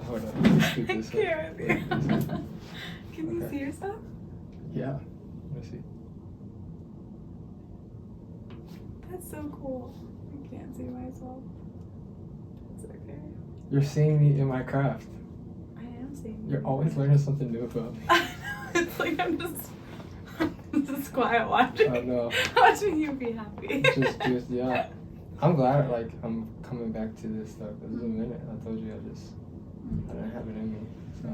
Hold on. Let's do this. I can't with you. Can you see yourself? Yeah. Let me see. That's so cool. I can't see myself. It's okay. You're seeing me in my craft. I am seeing you. You're always learning something new about me. It's like I'm just quiet watching. Oh no. Watching you be happy. just yeah. I'm glad like I'm coming back to this stuff. This is a minute. I told you I didn't have it in me. So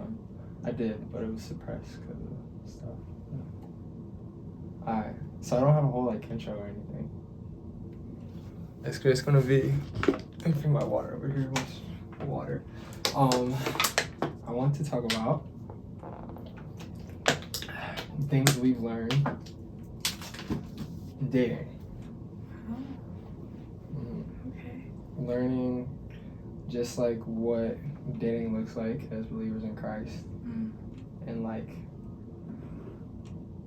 I did, but it was suppressed because of stuff. Yeah. Alright. So I don't have a whole like intro or anything. It's just gonna be. Let me bring my water over here. Much water. I want to talk about things we've learned in dating. Okay. Learning just like what dating looks like as believers in Christ, and like,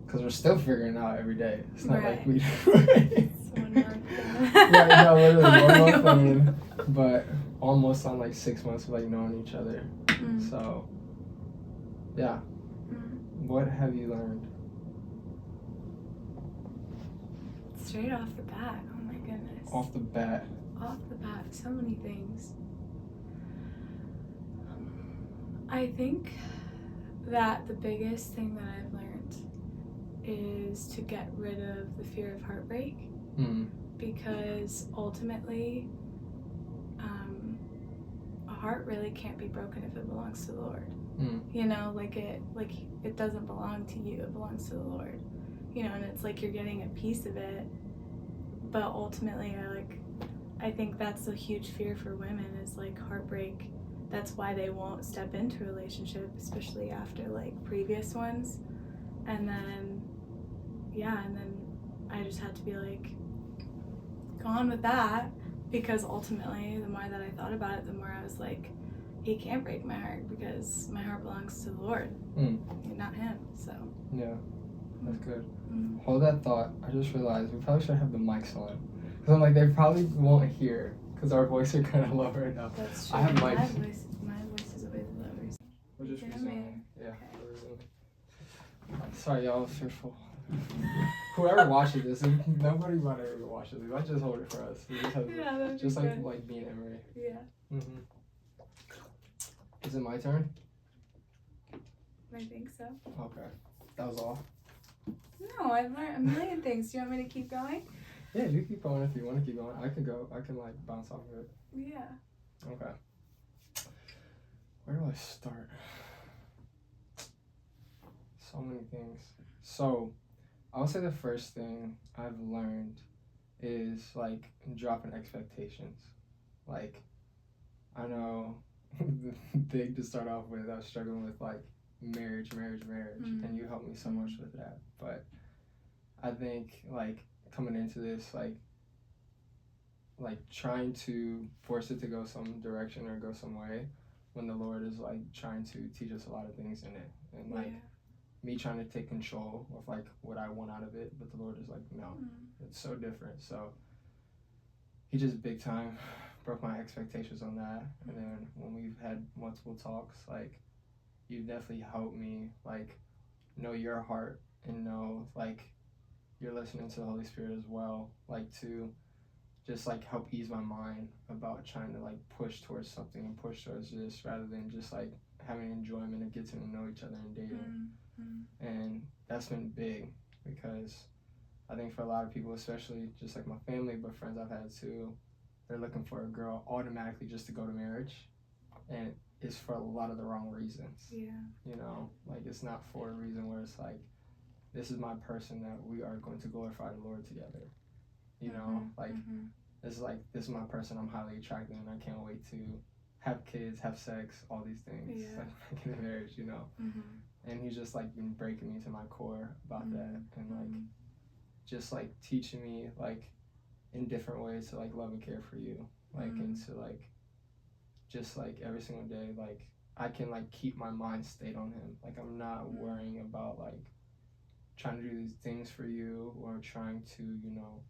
because we're still figuring it out every day. It's not like we It's 1 month. Right, no, literally 1 month in, but almost on like 6 months of like knowing each other. So yeah. What have you learned? Straight off the bat, oh my goodness. Off the bat, So many things. I think that the biggest thing that I've learned is to get rid of the fear of heartbreak, because ultimately a heart really can't be broken if it belongs to the Lord. You know, like it doesn't belong to you, it belongs to the Lord. You know, and it's like you're getting a piece of it, but ultimately I think that's a huge fear for women is like heartbreak. That's why they won't step into a relationship, especially after like previous ones. And then I just had to be like, go on with that, because ultimately the more that I thought about it, the more I was like, he can't break my heart because my heart belongs to the Lord, not him. So yeah, that's good. Hold that thought. I just realized we probably should have the mics on, because I'm like, they probably won't hear because our voices are kind of low right now. That's true. I have mics. My voice is always low. We'll just resume. Yeah. Okay. Sorry, y'all. Was fearful. Whoever watches this, nobody might ever watch this. Let's just hold it for us. We just have just like me and Emery. Yeah. Is it my turn? I think so. Okay. That was all. No, I've learned a million things. Do you want me to keep going? Yeah, you keep going if you want to keep going. I can go. I can like bounce off of it. Yeah. Okay. Where do I start? So many things. So, I would say the first thing I've learned is like dropping expectations. Like, I know big to start off with, I was struggling with like marriage, and you helped me so much with that. But I think like coming into this, like trying to force it to go some direction or go some way, when the Lord is like trying to teach us a lot of things in it, and like me trying to take control of like what I want out of it, but the Lord is like, no, it's so different. So he just big time broke my expectations on that. And then when we've had multiple talks, like you've definitely helped me like know your heart and know like you're listening to the Holy Spirit as well, like to just like help ease my mind about trying to like push towards something and push towards this, rather than just like having enjoyment and getting to know each other and dating. And that's been big, because I think for a lot of people, especially just like my family, but friends I've had too, they're looking for a girl automatically just to go to marriage, and it's for a lot of the wrong reasons. You know, like it's not for a reason where it's like, this is my person that we are going to glorify the Lord together. You know, like it's like, this is my person I'm highly attracted and I can't wait to have kids, have sex, all these things, like in a marriage, you know. And he's just like been breaking me to my core about that, and like just like teaching me like in different ways to like love and care for you, like and to like just like every single day, like I can like keep my mind stayed on him. Like I'm not worrying about like trying to do these things for you or trying to, you know,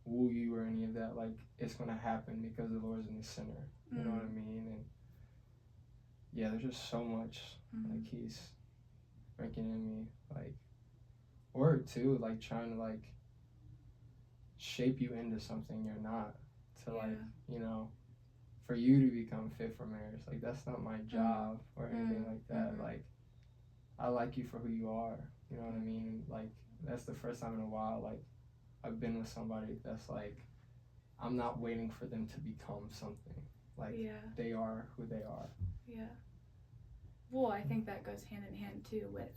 woo you or any of that. Like it's gonna happen because the Lord's in the center, You know what I mean? And yeah, there's just so much like he's breaking in me, like, or too, like trying to like shape you into something you're not, to like, you know, for you to become fit for marriage. Like, that's not my job or anything like that. Like, I like you for who you are, you know what I mean? And like, that's the first time in a while, like, I've been with somebody that's like, I'm not waiting for them to become something. Like, they are who they are. Yeah. Well, I think that goes hand in hand too with,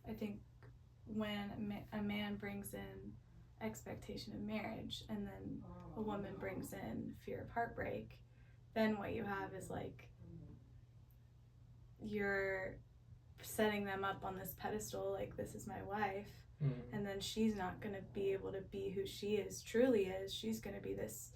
I think when a man brings in expectation of marriage and then a woman brings in fear of heartbreak, then what you have is like, you're setting them up on this pedestal, like, this is my wife, and then she's not going to be able to be who she truly is. She's going to be this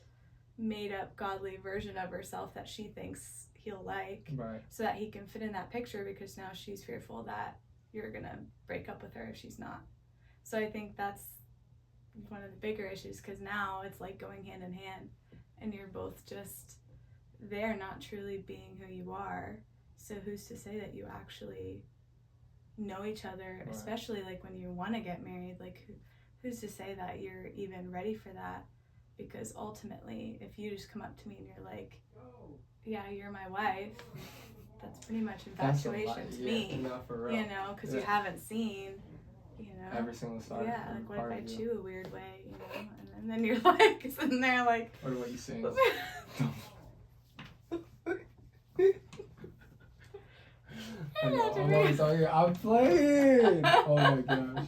made up godly version of herself that she thinks he'll like, so that he can fit in that picture, because now she's fearful that you're going to break up with her if she's not. So I think that's one of the bigger issues, because now it's like going hand in hand, and you're both just there not truly being who you are. So who's to say that you actually know each other, especially like when you want to get married? Like, who's to say that you're even ready for that? Because ultimately, if you just come up to me and you're like, yeah, you're my wife, that's pretty much infatuation to me. No, for real. You know, because you haven't seen, you know, every single side. Yeah, like, what if I chew a weird way, you know? And then you're like sitting there like, what are you saying? I'm playing. Oh my gosh,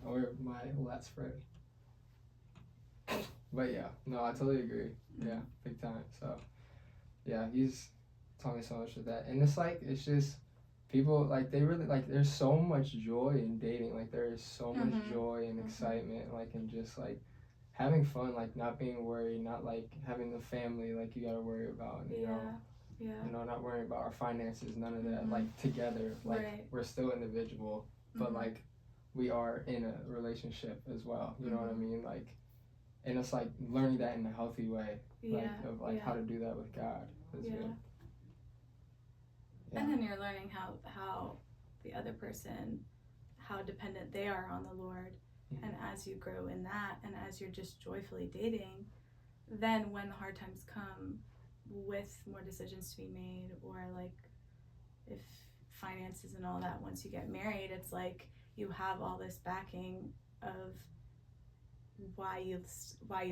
or my last spread. But yeah, no, I totally agree. Yeah, big time. So yeah, he's taught me so much of that, and it's like, it's just people, like, they really, like, there's so much joy in dating. Like, there is so much joy and excitement, like, and just like having fun, like not being worried, not like having the family like you gotta worry about, you know. You know, not worrying about our finances, none of that. Like, together, like, we're still individual, but like, we are in a relationship as well. You know what I mean? Like, and it's like learning that in a healthy way, like, of like how to do that with God. And then you're learning how the other person, how dependent they are on the Lord, and as you grow in that, and as you're just joyfully dating, then when the hard times come, with more decisions to be made, or like if finances and all that, once you get married, it's like you have all this backing of why you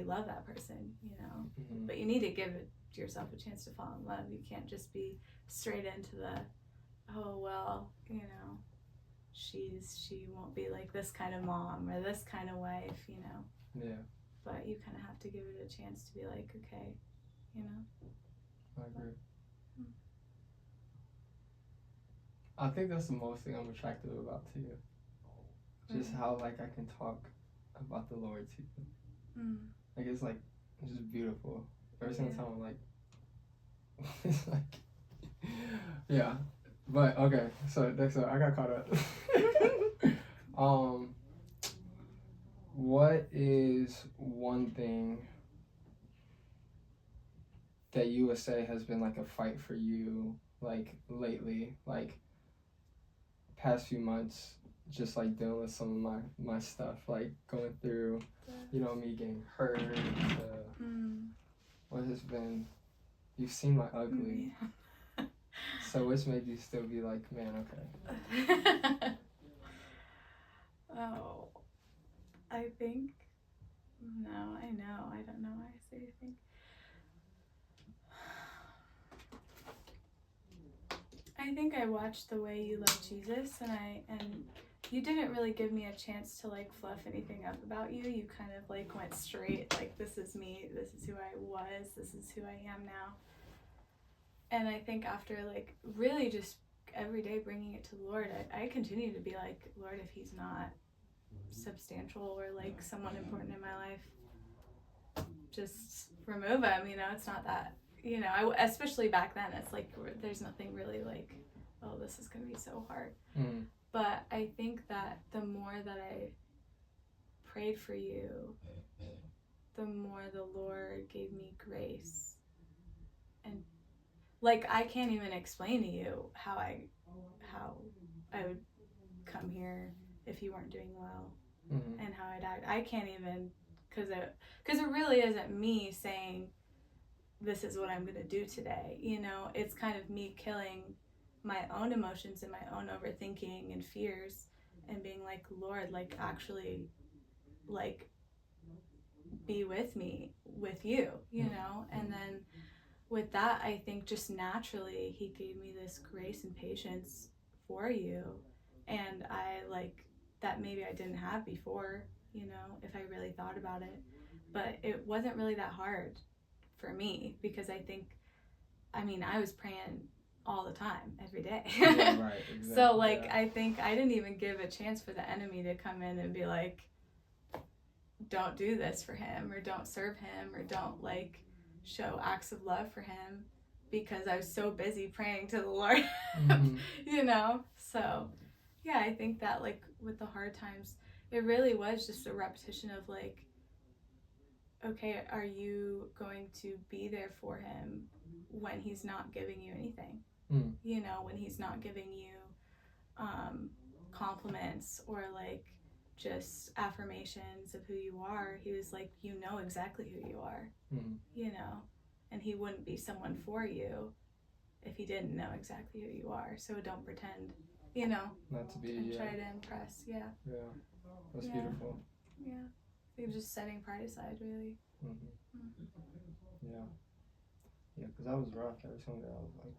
love that person, you know. But you need to give yourself a chance to fall in love. You can't just be straight into the, oh well, you know, she won't be like this kind of mom or this kind of wife, you know. But you kind of have to give it a chance to be like, okay, you know. I agree. I think that's the most thing I'm attracted about to you. Just how, like, I can talk about the Lord to you. Like, it's just beautiful. Every single time I'm like, it's like, yeah. But okay, so next up, I got caught up. What is one thing that you would say has been like a fight for you, like lately, like past few months, just like dealing with some of my stuff, like going through, you know, me getting hurt, what has been, you've seen my ugly, so which made you still be like, man, okay. Oh, I think, no, I know, I don't know why I say I think. I think I watched The Way You Love Jesus, and you didn't really give me a chance to like fluff anything up about you. You kind of like went straight, like, this is me, this is who I was, this is who I am now. And I think after like really just every day bringing it to the Lord, I continue to be like, Lord, if he's not substantial or like someone important in my life, just remove him, you know. It's not that, you know, especially back then, it's like there's nothing really like, oh, this is gonna be so hard. But I think that the more that I prayed for you, the more the Lord gave me grace like, I can't even explain to you how I would come here if you weren't doing well, and how I'd act. I can't even, because it really isn't me saying this is what I'm going to do today, you know. It's kind of me killing my own emotions and my own overthinking and fears, and being like, Lord, like, actually, like, be with me, with you, you know. And then with that, I think just naturally he gave me this grace and patience for you, and I like that maybe I didn't have before, you know, if I really thought about it. But it wasn't really that hard for me, because I think, I mean, I was praying all the time, every day. Yeah, right, exactly. So like, yeah. I think I didn't even give a chance for the enemy to come in and be like, don't do this for him, or don't serve him, or don't like show acts of love for him, because I was so busy praying to the Lord. You know. So yeah, I think that like with the hard times, it really was just a repetition of like, okay, are you going to be there for him when he's not giving you anything? You know, when he's not giving you compliments or like just affirmations of who you are. He was like, you know exactly who you are, you know, and he wouldn't be someone for you if he didn't know exactly who you are. So don't pretend, you know, not to be, and try to impress. Yeah, that's beautiful. Yeah, he was just setting pride aside, really. Yeah, because I was rough. Every single day I was like,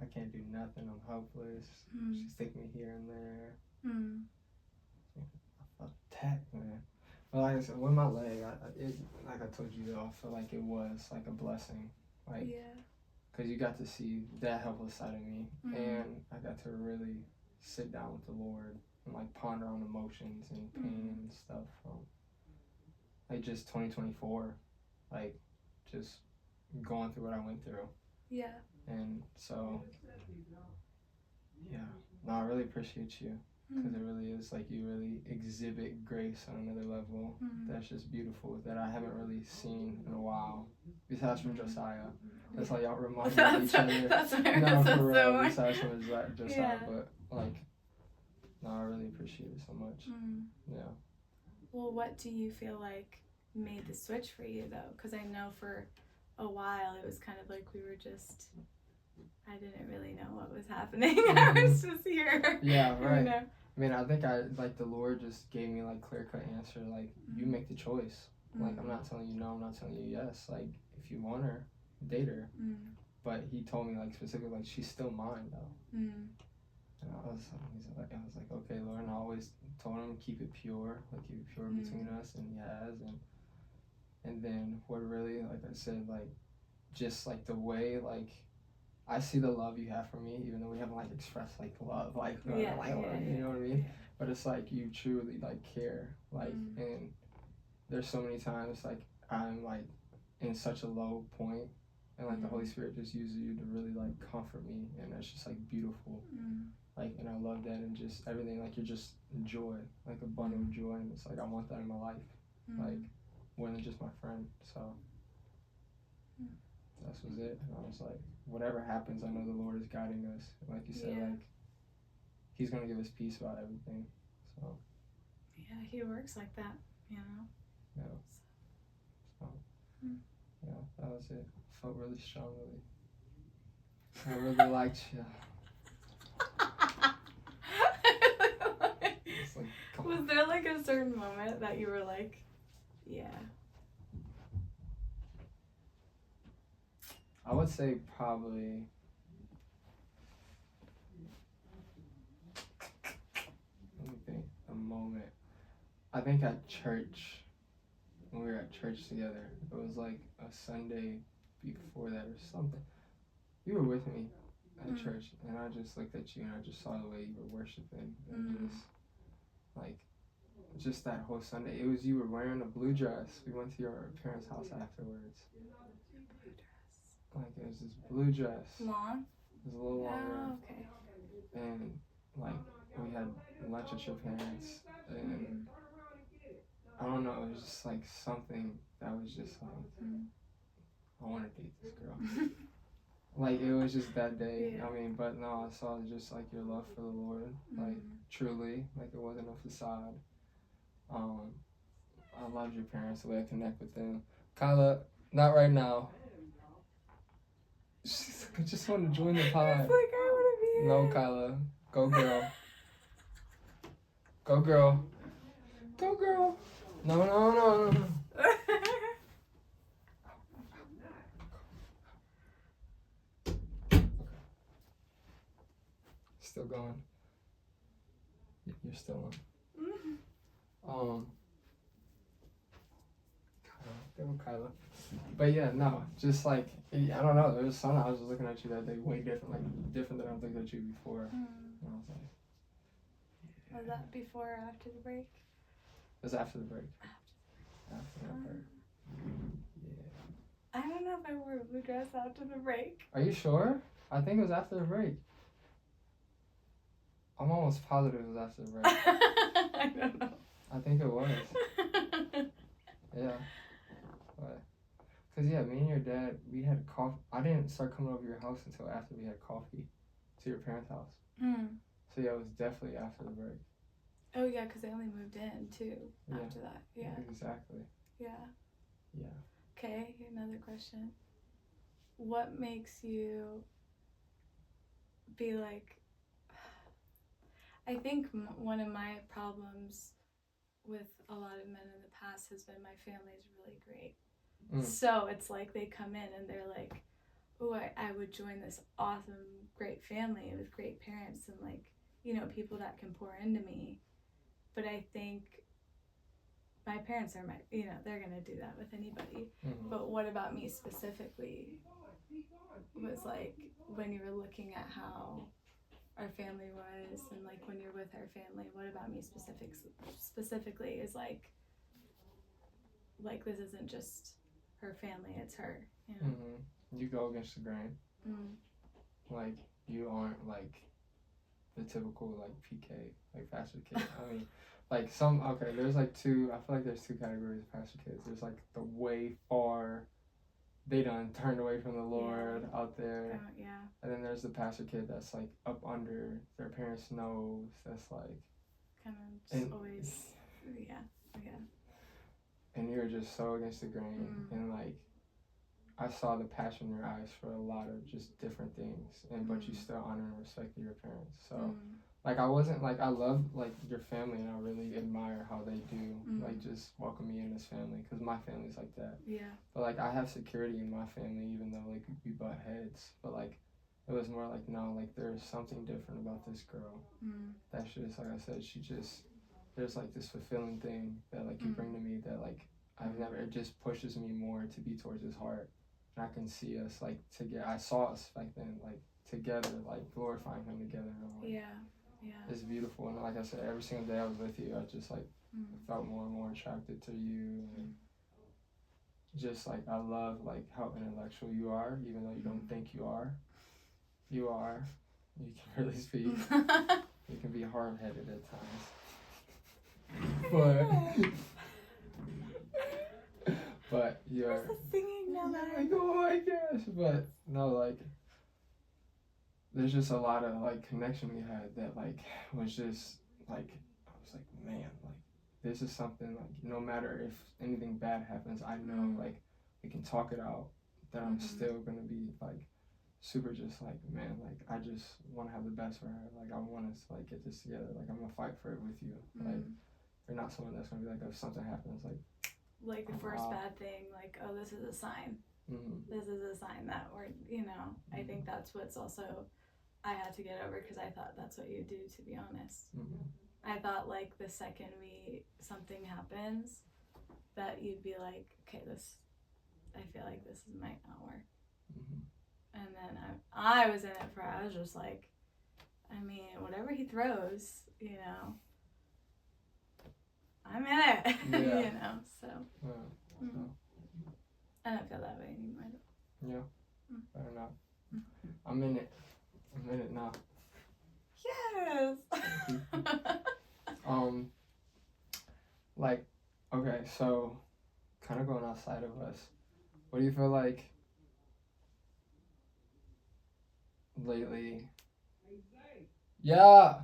I can't do nothing, I'm hopeless. She's taking me here and there. I felt attacked, man. But like I said, with my leg, like I told you though, I feel like it was like a blessing. Like, because you got to see that helpless side of me, and I got to really sit down with the Lord and like ponder on emotions and pain and stuff from like just 2024, like just going through what I went through. Yeah. And so, no, I really appreciate you, because it really is like you really exhibit grace on another level. That's just beautiful, that I haven't really seen in a while, besides from Josiah. That's how y'all remind me of each other. That's fair. No, for real, besides from Josiah, but like, no, I really appreciate it so much. Yeah. Well, what do you feel like made the switch for you though? Because I know for a while it was kind of like we were just, I didn't really know what was happening. I was just here. Yeah, right. You know? I mean, I think the Lord just gave me like clear-cut answer, like, you make the choice. Like, I'm not telling you no, I'm not telling you yes. Like, if you want her, date her. But he told me like specifically, like, she's still mine though. And I was like, okay, Lord. And I always told him, keep it pure, like, keep it pure between us, and he has. And then what really, like I said, like, just like the way, like, I see the love you have for me, even though we haven't like expressed like love, like, you know what I mean? Yeah. But it's like you truly like care, like, and there's so many times like I'm like in such a low point, and like the Holy Spirit just uses you to really like comfort me, and that's just like beautiful. Like, and I love that, and just everything, like, you're just joy, like a bundle of joy, and it's like I want that in my life, like more than just my friend. So that was it. And I was like, whatever happens, I know the Lord is guiding us. And like you said, like, he's going to give us peace about everything. So. Yeah, he works like that, you know? Yeah. So, yeah, that was it. I felt really strongly. I really liked you. Like, was there like a certain moment that you were like, yeah? I would say probably, let me think, a moment. I think at church, when we were at church together, it was like a Sunday before that or something. You were with me at church, and I just looked at you, and I just saw the way you were worshiping, and just like, just that whole Sunday. It was, you were wearing a blue dress. We went to your parents' house afterwards. Blue dress. Like, it was this blue dress. Long? It was a little longer. Oh, okay. And like, we had lunch at your parents, and I don't know, it was just like something that was just like, I want to date this girl. Like, it was just that day. Yeah. I mean, but no, I saw just, like, your love for the Lord. Like, truly. Like, it wasn't a facade. I loved your parents, the way I connect with them. Kyla, not right now. I just want to join the pod. It's like, I want to be No, in. Kyla. Go, girl. Go, girl. Go, girl. No. Still going. You're still on. Kyla. But yeah, no, just like, I don't know, there was something, I was just looking at you that day, way different, like, different than I've looked at you before. And I was like, yeah. Was that before or after the break? It was after the break. After the break. Yeah. I don't know if I wore a blue dress after the break. Are you sure? I think it was after the break. I'm almost positive it was after the break. I don't know. I think it was. Yeah. But, because, yeah, me and your dad, we had coffee. I didn't start coming over your house until after we had coffee to your parents' house. So, yeah, it was definitely after the break. Oh, yeah, because I only moved in, too, after that. Yeah. Exactly. Yeah. Yeah. Okay, another question. What makes you be like... I think one of my problems with a lot of men in the past has been my family's really great. So it's like they come in and they're like, oh, I would join this awesome, great family with great parents and, like, you know, people that can pour into me. But I think my parents are you know, they're going to do that with anybody. But what about me specifically was like, when you were looking at how our family was and, like, when you're with our family, what about me specifically is like this isn't just her family, it's her, you know? You go against the grain. Like, you aren't like the typical, like, PK, like pastor kid. I mean, like, there's like two, I feel like there's two categories of pastor kids. There's like the way far, they done turned away from the Lord out there. And then there's the pastor kid that's like up under their parents' nose, that's like kind of just always, yeah. And you're just so against the grain. And like, I saw the passion in your eyes for a lot of just different things, but you still honor and respect your parents. So like, I wasn't like, I love like your family, and I really admire how they do like just welcome me in this family, because my family's like that. But like, I have security in my family, even though like we butt heads. But like, it was more like, no, like, there's something different about this girl. That's just, like I said, there's like this fulfilling thing that like you bring to me that like it just pushes me more to be towards his heart. And I can see us like together. I saw us back then, like together, like glorifying him together. And I'm like, it's beautiful. And like I said, every single day I was with you, I just like felt more and more attracted to you. And just like, I love like how intellectual you are, even though you don't think you are. You are. You can really speak. You can be hard-headed at times. But you're... Where's the singing now that I go, I guess. But no, like, there's just a lot of like connection we had that like was just like, I was like, man, like, this is something like, no matter if anything bad happens, I know like we can talk it out, that I'm still gonna be like super just like, man, like, I just want to have the best for her. Like, I want us to like get this together. Like, I'm gonna fight for it with you. Like, you're not someone that's gonna be like, if something happens, like the first bad thing, like, oh, this is a sign. This is a sign that we're, you know, I think that's what's also I had to get over, because I thought that's what you do, to be honest. I thought like the second something happens, that you'd be like, okay, I feel like this might not work. And then I was in it I was just like, I mean, whatever he throws, you know, I'm in it, you know, so. I don't feel that way anymore. Yeah, better not. I'm in it. I'm in it now. Yes! Like, okay, so, kind of going outside of us, what do you feel like lately. Yeah.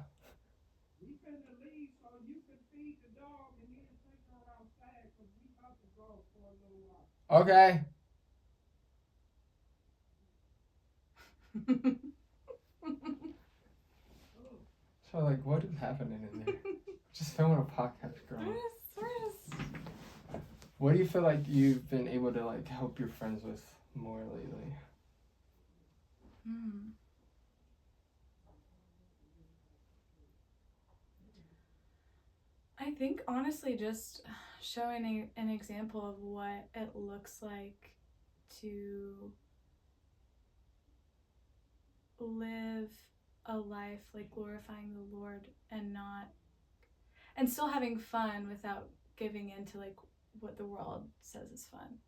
Okay. So like, what is happening in there? Just filming a podcast, girl. What do you feel like you've been able to like help your friends with more lately? I think honestly just showing an example of what it looks like to live a life like glorifying the Lord and still having fun without giving into like what the world says is fun.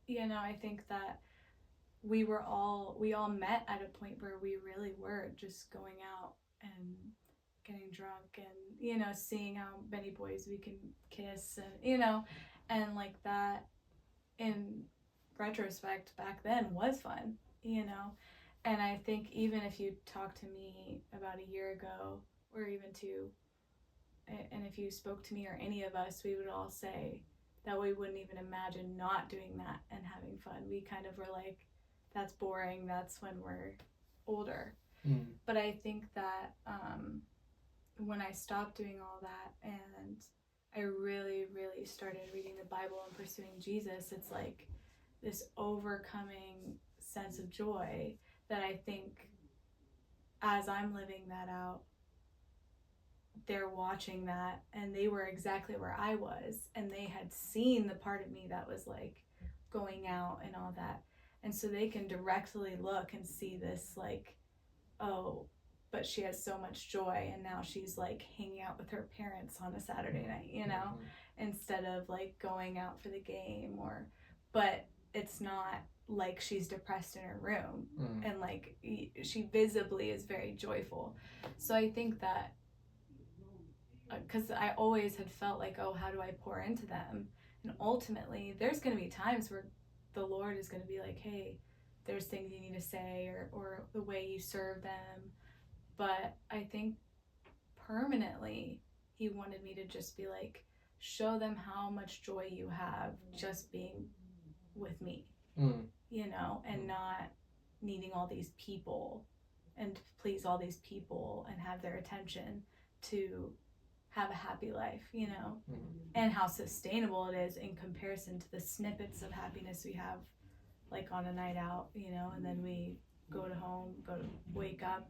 You know, I think that we all met at a point where we really were just going out and getting drunk and, you know, seeing how many boys we can kiss and, you know, and like that in retrospect back then was fun, you know. And I think even if you talked to me about a year ago or even two, and if you spoke to me or any of us, we would all say that we wouldn't even imagine not doing that and having fun. We kind of were like, that's boring, that's when we're older. But I think that when I stopped doing all that and I really, really started reading the Bible and pursuing Jesus, it's like this overcoming sense of joy that I think as I'm living that out, they're watching that and they were exactly where I was and they had seen the part of me that was like going out and all that. And so they can directly look and see this like, oh, but she has so much joy and now she's like hanging out with her parents on a Saturday night, you know, instead of like going out for the game but it's not like she's depressed in her room and like she visibly is very joyful. So I think that because I always had felt like, oh, how do I pour into them? And ultimately, there's going to be times where the Lord is going to be like, hey, there's things you need to say or the way you serve them. But I think permanently, He wanted me to just be like, show them how much joy you have just being with me, you know, and not needing all these people and to please all these people and have their attention to have a happy life, you know, and how sustainable it is in comparison to the snippets of happiness we have like on a night out, you know, and then we go to home, wake up,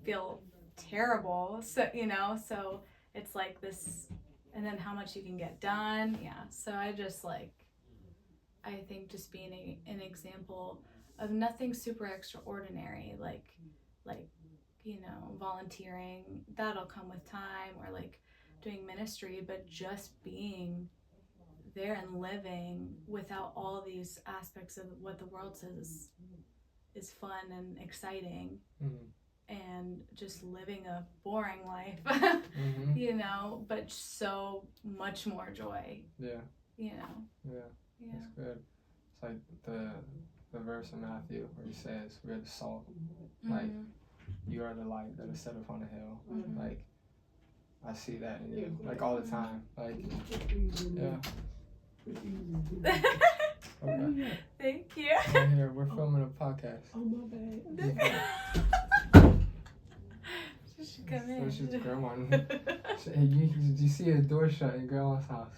feel terrible, so, you know, so it's like this, and then how much you can get done. Yeah, so I think just being an example of nothing super extraordinary, like you know, volunteering, that'll come with time, or like doing ministry, but just being there and living without all these aspects of what the world says is fun and exciting, and just living a boring life, you know, but so much more joy. Yeah. You know. Yeah. That's good. It's like the verse in Matthew where he says, "We are the salt." Like, you are the light that is set upon a hill. Like, I see that in you, like, all the time. Like, yeah. Okay. Thank you. Right here, we're filming a podcast. Oh, my bad. She should come in. So she's grandma. Did you see a door shut in grandma's house?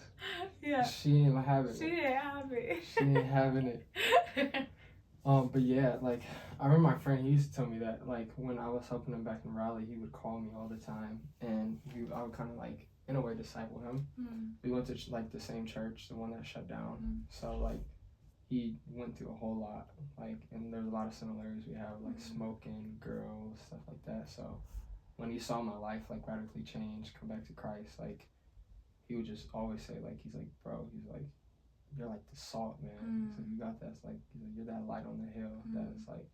Yeah. She ain't having it. She ain't happy. She ain't having it. But yeah, like, I remember my friend, he used to tell me that, like, when I was helping him back in Raleigh, he would call me all the time, and I would kind of, like, in a way, disciple him. We went to, like, the same church, the one that shut down, so, like, he went through a whole lot, like, and there's a lot of similarities we have, like, smoking, girls, stuff like that, so when he saw my life, like, radically change, come back to Christ, like, he would just always say, like, he's like, bro, he's like, you're like the salt, man. So you got that, like, you're that light on the hill that's like,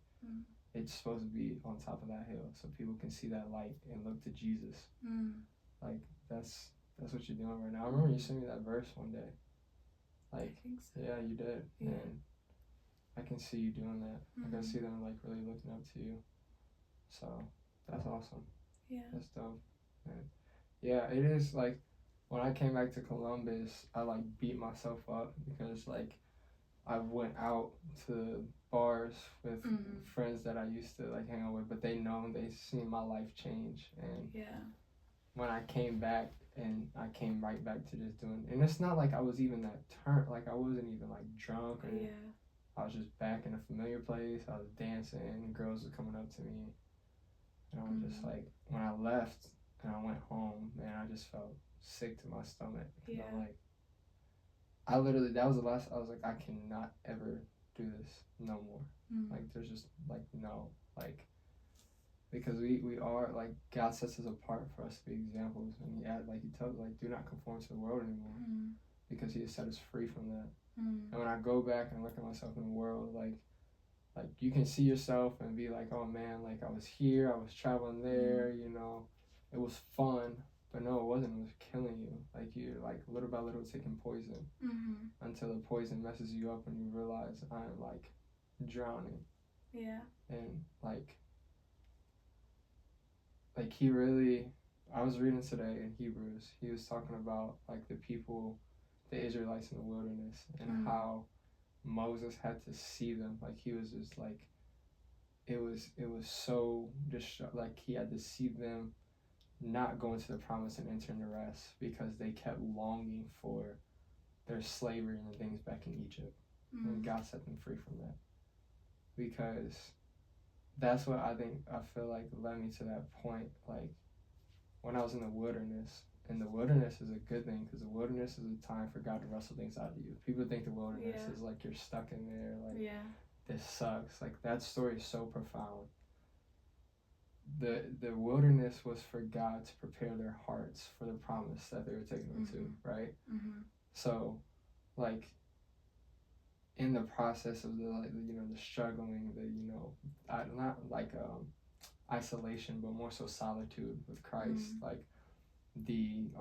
it's supposed to be on top of that hill so people can see that light and look to Jesus. Like, that's what you're doing right now. I remember you sent me that verse one day. Like, I think so. Yeah, you did. Yeah. And I can see you doing that. I can see them like really looking up to you. So that's awesome. Yeah. That's dope. And yeah, it is like when I came back to Columbus, I like beat myself up because like I went out to bars with friends that I used to like hang out with, but they seen my life change. And when I came back, and I came right back to just doing, and it's not like I was even that like I wasn't even like drunk or I was just back in a familiar place. I was dancing and girls were coming up to me, and I was just like, when I left and I went home, man, I just felt sick to my stomach. I'm like, I literally, that was the last, I was like, I cannot ever do this no more. Like, there's just like, no, like, because we are, like, God sets us apart for us to be examples. And he tells, like, do not conform to the world anymore, because he has set us free from that. And when I go back and look at myself in the world, like you can see yourself and be like, oh man, like I was here, I was traveling there, you know, it was fun. But no, it wasn't. It was killing you. Like, you're like little by little taking poison until the poison messes you up and you realize I'm like drowning. Yeah. And like he really, I was reading today in Hebrews, he was talking about like the people, the Israelites in the wilderness, and how Moses had to see them. Like, he was just like, it was so just like he had to see them not go into the promise and enter into rest because they kept longing for their slavery and the things back in Egypt. And God set them free from that. Because that's what I feel like led me to that point. Like, when I was in the wilderness, and the wilderness is a good thing because the wilderness is a time for God to wrestle things out of you. People think the wilderness is like you're stuck in there, like this sucks. Like, that story is so profound. The wilderness was for God to prepare their hearts for the promise that they were taking them to, right? So, like, in the process of the, like, you know, the struggling, the, you know, not like isolation, but more so solitude with Christ, like the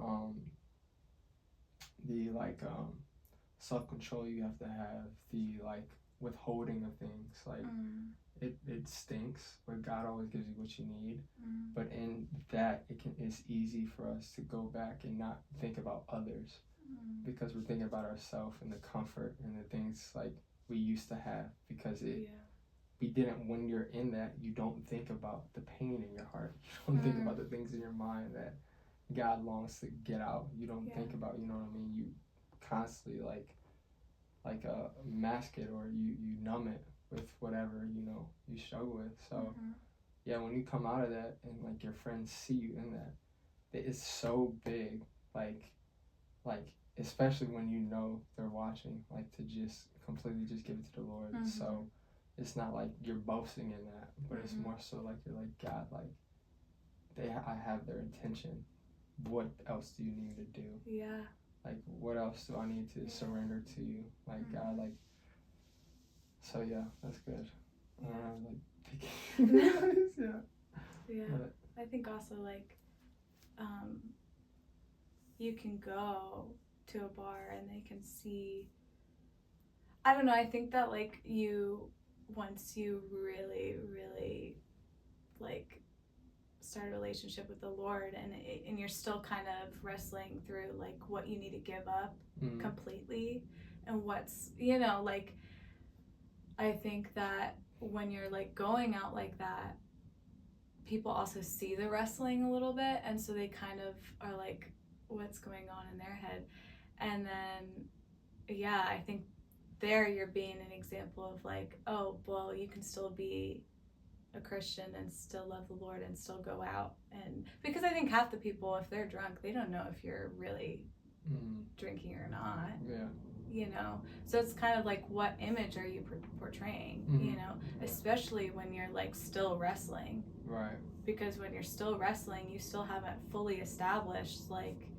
self-control you have to have, the like withholding of things, like it stinks, but God always gives you what you need. But in that, it's easy for us to go back and not think about others, because we're thinking about ourselves and the comfort and the things like we used to have, because we didn't, when you're in that, you don't think about the pain in your heart. You don't think about the things in your mind that God longs to get out. You don't think about, you know what I mean? You constantly like mask it, or you numb it with whatever, you know, you struggle with. So when you come out of that and like your friends see you in that, it's so big, like especially when you know they're watching, like to just completely just give it to the Lord. So it's not like you're boasting in that, but it's more so like you're like, God, like I have their attention. What else do you need to do? Yeah. Like, what else do I need to surrender to you? Like, God, like, so that's good. But I think also, like, you can go to a bar and they can see, I don't know, I think that, like, once you really, really, like, start a relationship with the Lord, and you're still kind of wrestling through, like, what you need to give up completely, and what's, you know, like, I think that when you're, like, going out like that, people also see the wrestling a little bit, and so they kind of are like, what's going on in their head? And then, I think there you're being an example of, like, oh, well, you can still be a Christian and still love the Lord and still go out. And because I think half the people, if they're drunk, they don't know if you're really drinking or not. Yeah. You know, so it's kind of like, what image are you portraying? You know, especially when you're like still wrestling. Right. Because when you're still wrestling, you still haven't fully established like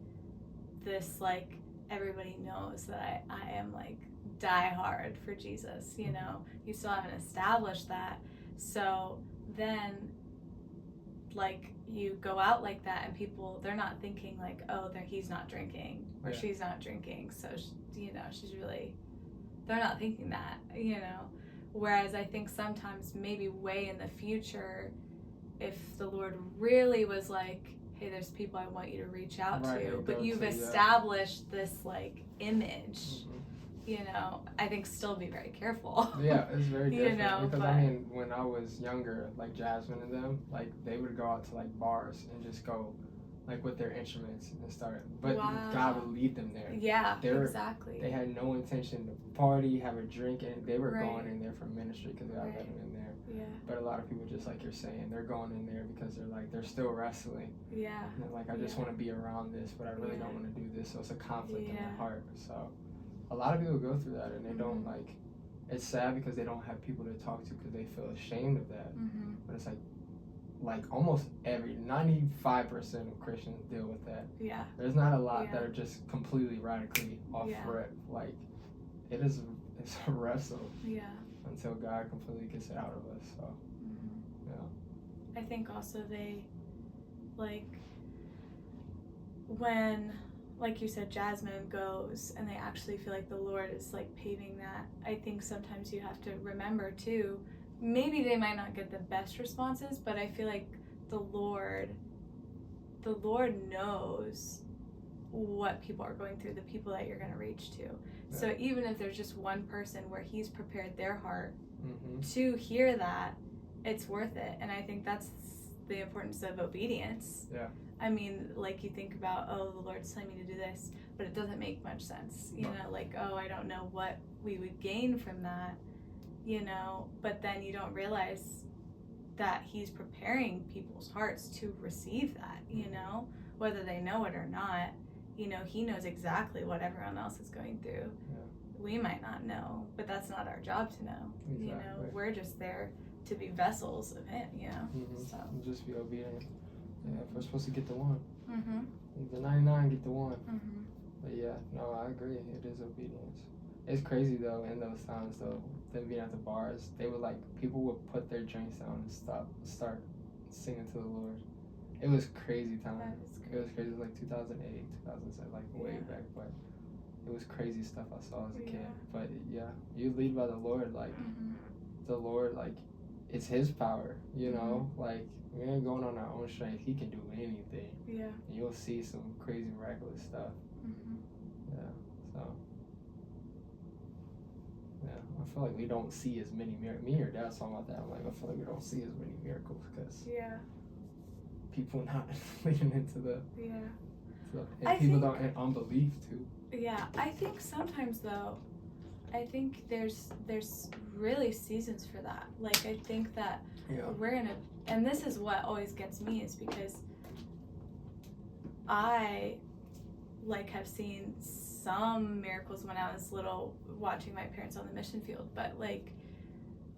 this, like, everybody knows that I am like die hard for Jesus. You know, you still haven't established that. So then, like, you go out like that, and people, they're not thinking like, oh, he's not drinking or she's not drinking, so you know, she's really, they're not thinking that, you know. Whereas I think sometimes maybe way in the future, if the Lord really was like, hey, there's people I want you to reach out to, but you've established this like image, you know, I think still be very careful. Yeah, it's very different. You know, because I mean, when I was younger, like Jasmine and them, like they would go out to like bars and just go like with their instruments and start, but God would lead them there. Yeah, exactly. They had no intention to party, have a drink, and they were going in there for ministry because God led them in there. Yeah. But a lot of people, just like you're saying, they're going in there because they're still wrestling. Yeah. And they're like, I just want to be around this, but I really don't want to do this. So it's a conflict in their heart. So a lot of people go through that, and they don't like. It's sad because they don't have people to talk to because they feel ashamed of that. But it's like almost 95% of Christians deal with that. Yeah. There's not a lot that are just completely radically off rip. Like it's a wrestle. Yeah. Until God completely gets it out of us. So yeah. I think also they like when, like you said, Jasmine goes and they actually feel like the Lord is like paving that. I think sometimes you have to remember too, maybe they might not get the best responses, but I feel like the Lord knows what people are going through, the people that you're going to reach to. Yeah. So even if there's just one person where he's prepared their heart to hear that, it's worth it. And I think that's the importance of obedience. Yeah. I mean, like you think about, oh, the Lord's telling me to do this, but it doesn't make much sense. You know, like, oh, I don't know what we would gain from that, you know, but then you don't realize that he's preparing people's hearts to receive that, you know, whether they know it or not. You know, he knows exactly what everyone else is going through. Yeah. We might not know, but that's not our job to know. Exactly. You know, we're just there to be vessels of him, you know. So just be obedient. Yeah, if we're supposed to get the one, the 99 get the one. But yeah, no, I agree. It is obedience. It's crazy though. In those times though, them being at the bars, they would like people would put their drinks down and start singing to the Lord. It was crazy time. It was crazy. It was like 2008, 2007, like way back. But it was crazy stuff I saw as a kid. But yeah, you lead by the Lord. Like the Lord, like it's His power. You know, like we ain't going on our own strength. He can do anything. Yeah. And you'll see some crazy miraculous stuff. Yeah. So. Yeah, I feel like we don't see as many miracles. Me and your dad was talking about that. I'm like, I feel like we don't see as many miracles because people not leading into the and people don't, and unbelief too. Yeah, I think sometimes though, I think there's really seasons for that. Like I think that we're in a, and this is what always gets me is because I like have seen some miracles when I was little watching my parents on the mission field, but like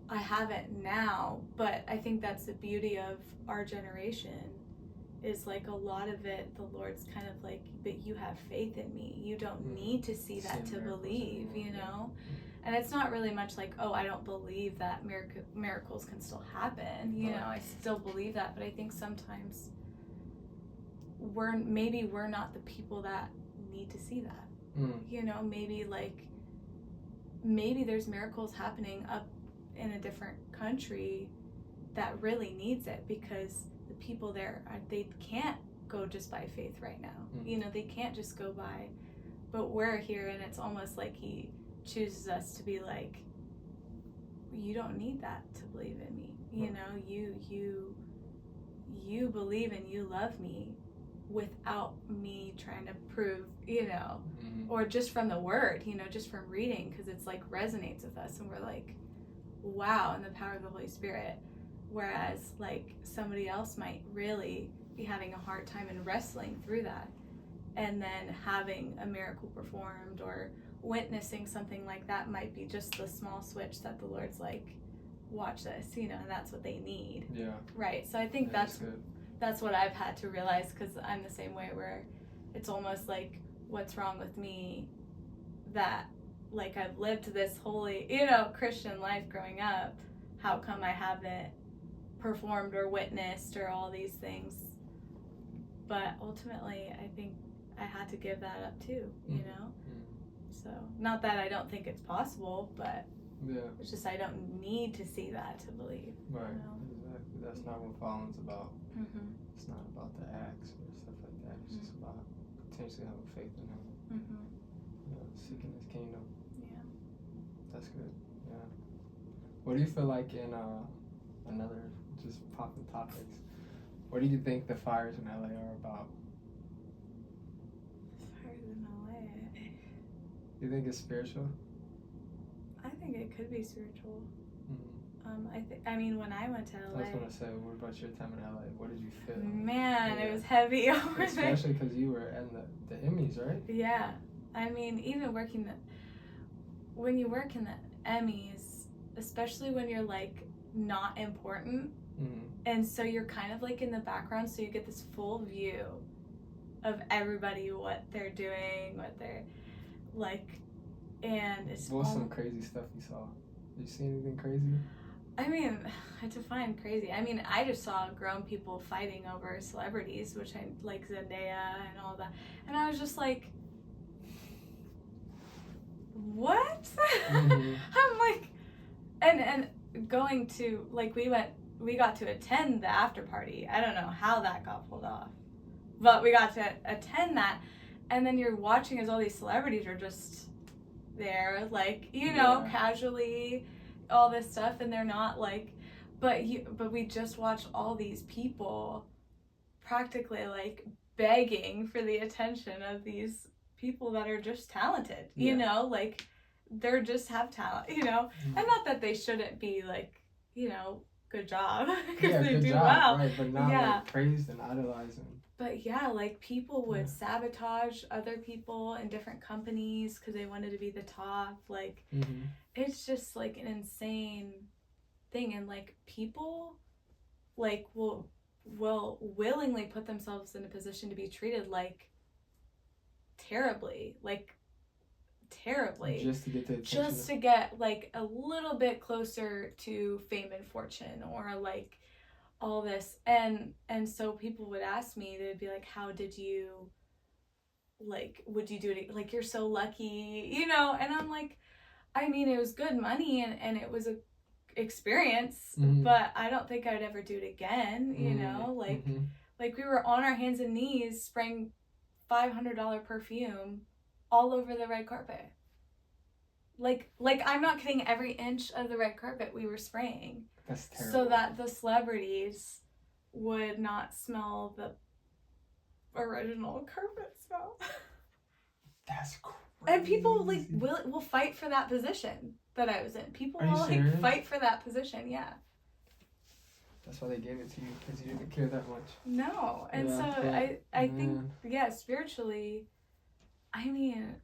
I haven't now. But I think that's the beauty of our generation is like a lot of it the Lord's kind of like, but you have faith in me, you don't need to see that to believe, you know. And it's not really much like, oh, I don't believe that miracles can still happen, you know. I still believe that, but I think sometimes we're not the people that need to see that. You know, maybe there's miracles happening up in a different country that really needs it because the people there, they can't go just by faith right now. You know, they can't just go by, but we're here and it's almost like he chooses us to be like, you don't need that to believe in me. You know, you believe and you love me without me trying to prove, you know, or just from the word, you know, just from reading, because it's like resonates with us and we're like, wow, and the power of the Holy Spirit. Whereas like somebody else might really be having a hard time and wrestling through that, and then having a miracle performed or witnessing something like that might be just the small switch that the Lord's like, watch this, you know, and that's what they need. Yeah. Right. So I think that's what I've had to realize, because I'm the same way where it's almost like, what's wrong with me that like I've lived this holy, you know, Christian life growing up, how come I haven't performed or witnessed or all these things? But ultimately I think I had to give that up too, you know. So not that I don't think it's possible, but Yeah. It's just I don't need to see that to believe. Right. Exactly. That's not what following's about. Mm-hmm. It's not about the acts or stuff like that. It's just about potentially having faith in Him. Mm-hmm. Seeking His kingdom. Yeah. That's good. Yeah. What do you feel like in another just popping topics? What do you think the fires in LA are about? Fires in LA. You think it's spiritual? I think it could be spiritual. Mm-hmm. I mean, when I went to LA. I was gonna say, what about your time in LA? What did you feel? Man, it was heavy over there. Especially because you were in the Emmys, right? Yeah, I mean, even when you work in the Emmys, especially when you're like not important, and so you're kind of like in the background, so you get this full view of everybody, what they're doing, what they're like, and it's. What's some crazy stuff you saw? Did you see anything crazy? I mean, I define crazy. I mean, I just saw grown people fighting over celebrities, which I like Zendaya and all that, and I was just like, what? Mm-hmm. I'm like, and going to like we got to attend the after party. I don't know how that got pulled off, but we got to attend that, and then you're watching as all these celebrities are just there, like, you know, casually, all this stuff, and they're not like, but we just watched all these people practically like begging for the attention of these people that are just talented, you know, like they're just have talent, you know, and not that they shouldn't be like, you know, good job, because they do well, right, but not like praised and idolized. But yeah, like people would sabotage other people in different companies because they wanted to be the top. Like, it's just like an insane thing, and like people like will willingly put themselves in a position to be treated like terribly just to get the attention, just to get like a little bit closer to fame and fortune, or like all this, and so people would ask me, they'd be like, how did you, like, would you do it, like, you're so lucky, you know, and I'm like, I mean, it was good money and it was a experience, but I don't think I'd ever do it again, you know, like like we were on our hands and knees spraying $500 perfume all over the red carpet. Like I'm not kidding, every inch of the red carpet we were spraying. That's terrible. So that the celebrities would not smell the original carpet smell. That's crazy. And people like will fight for that position that I was in. People will like fight for that position, yeah. That's why they gave it to you, because you didn't care that much. No, and so I think, yeah, spiritually, I mean,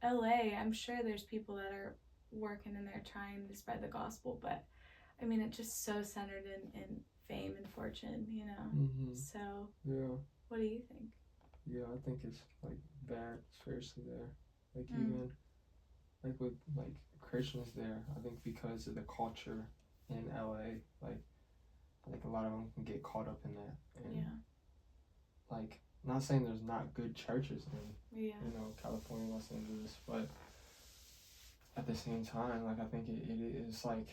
LA, I'm sure there's people that are working and they're trying to spread the gospel, but I mean, it's just so centered in fame and fortune, you know. So, what do you think? Yeah, I think it's like bad spiritually there. Like even like with like Christians there, I think because of the culture in LA, like I think a lot of them can get caught up in that. And like, not saying there's not good churches in you know, California, Los Angeles, but at the same time, like I think it is like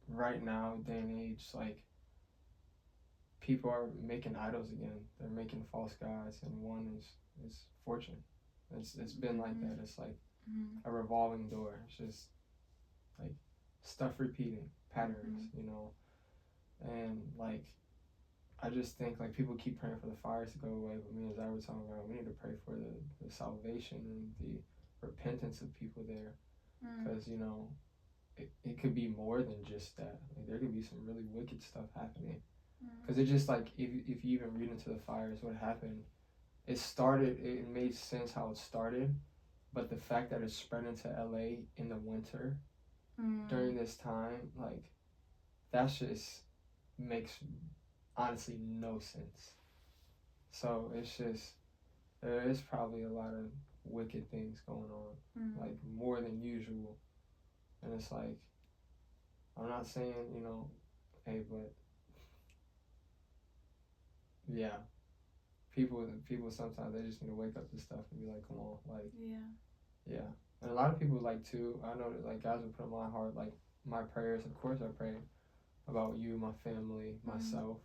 right now, day and age, like people are making idols again. They're making false gods, and one is fortune. It's been like that. It's like a revolving door. It's just like stuff repeating patterns, you know. And like I just think like people keep praying for the fires to go away, but me and Zai were talking about, we need to pray for the salvation and the repentance of people there, because you know it could be more than just that. Like there could be some really wicked stuff happening. Because it just like, if you even read into the fires, what happened, it made sense how it started, but the fact that it spread into LA in the winter during this time, like, that just makes honestly no sense. So it's just, there is probably a lot of wicked things going on, like more than usual. And it's like, I'm not saying, you know, hey, but yeah, people sometimes they just need to wake up to stuff and be like, come on, like, yeah, And a lot of people like too, I know that like guys would put in my heart, like my prayers, of course I pray about you, my family, myself.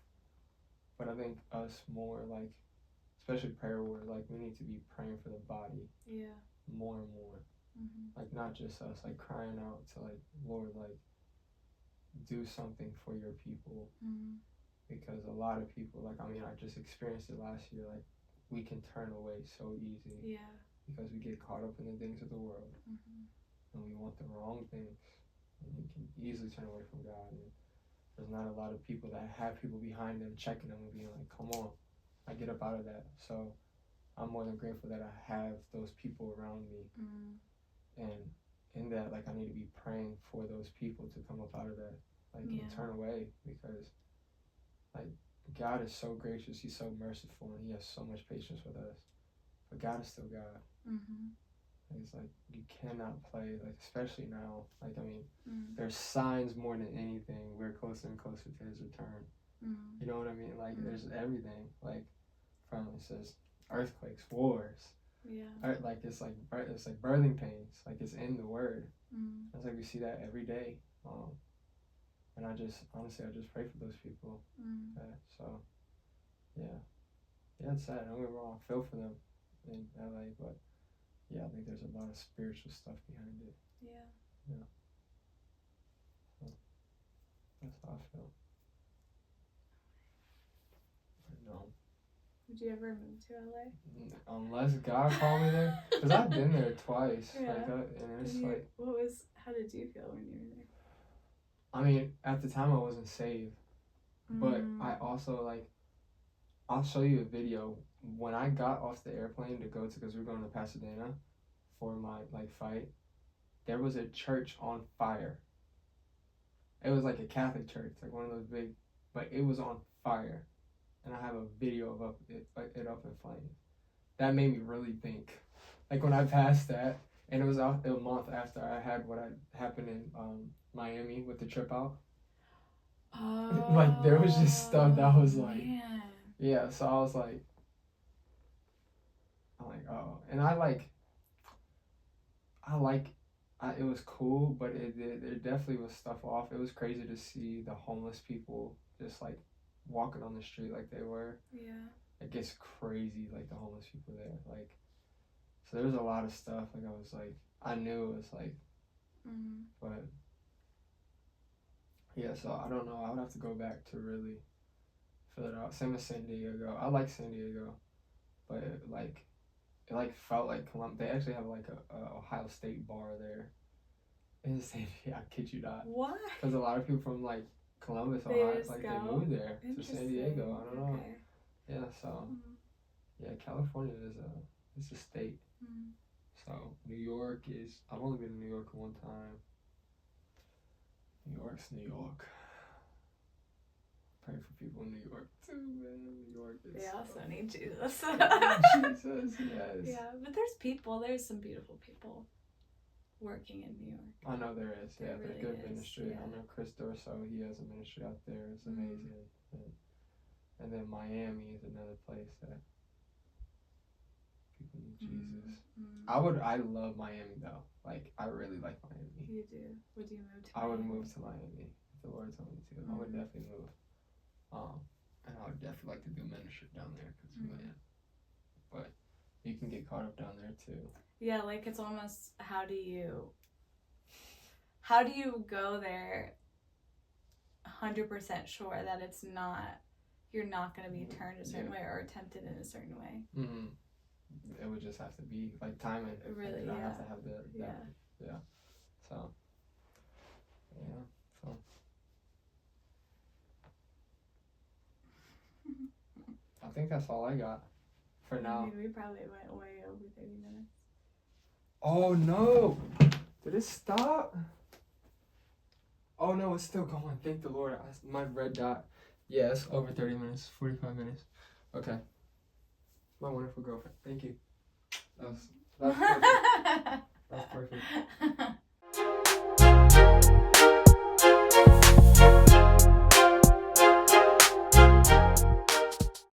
But I think us more like, especially prayer word, like we need to be praying for the body. Yeah. More and more. Like not just us, like crying out to like, Lord, like do something for your people. Because a lot of people, like, I mean, I just experienced it last year, like we can turn away so easy. Yeah. Because we get caught up in the things of the world. And we want the wrong things. And we can easily turn away from God. And there's not a lot of people that have people behind them checking them and being like, come on, I get up out of that. So I'm more than grateful that I have those people around me. And in that, like, I need to be praying for those people to come up out of that, like, and turn away, because, like, God is so gracious, he's so merciful, and he has so much patience with us. But God is still God. And it's like, you cannot play, like, especially now, like, I mean, there's signs more than anything. We're closer and closer to his return. You know what I mean? Like, there's everything, like, from, it says, earthquakes, wars. Like, it's like birthing pains. Like, it's in the word. It's like we see that every day. And I just pray for those people. So, yeah, it's sad. Don't get me wrong. I feel for them in LA, but yeah, I think there's a lot of spiritual stuff behind it. So, that's how I feel. No. Would you ever move to LA? Unless God called me there, because I've been there twice. Like, and it's like, how did you feel when you were there? I mean, at the time I wasn't saved, but I also, like, I'll show you a video. When I got off the airplane to go to, because we were going to Pasadena for my, like, fight, there was a church on fire. It was like a Catholic church, like one of those big, but it was on fire. And I have a video of it up in flames. That made me really think. Like, when I passed that, and it was a month after I had what happened in Miami with the trip out. Oh, like, there was just stuff that was like, man. Yeah, so I'm like, oh. And it was cool, but there definitely was stuff off. It was crazy to see the homeless people just, like, walking on the street like they were. It gets crazy, like, the homeless people there. Like, so there was a lot of stuff. Like, I was like, I knew it was like, but yeah, so I don't know. I would have to go back to really fill it out. Same as San Diego. I like San Diego, but it felt like Columbus. They actually have like a Ohio State bar there in San Diego. I kid you not. What? Because a lot of people from like Columbus, Ohio, like they moved there to San Diego. I don't know. Yeah, so yeah, California is a state. So New York is. I've only been to New York one time. New York's New York. Pray for people in New York too, man. New York is. They also need Jesus. Jesus, yes. Yeah, but there's some beautiful people working in New York. I know there is. Yeah, really good is. ministry. Yeah. I know Chris Dorso. He has a ministry out there. It's amazing. And then Miami is another place that people need Jesus. I love Miami though. Like, I really like Miami. You do. Would you move to I Miami? would move to Miami if the Lord told me to. I would definitely move. And I would definitely like to do ministry down there, man. But you can get caught up down there too. Yeah, like, it's almost, how do you go there 100% sure that you're not going to be turned a certain way or tempted in a certain way? It would just have to be like timing. Really, I have to have So I think that's all I got for now. I mean, we probably went way over 30 minutes. Oh no! Did it stop? Oh no, it's still going. Thank the Lord. My red dot. Yeah, it's over 30 minutes, 45 minutes. Okay. My wonderful girlfriend. Thank you. That's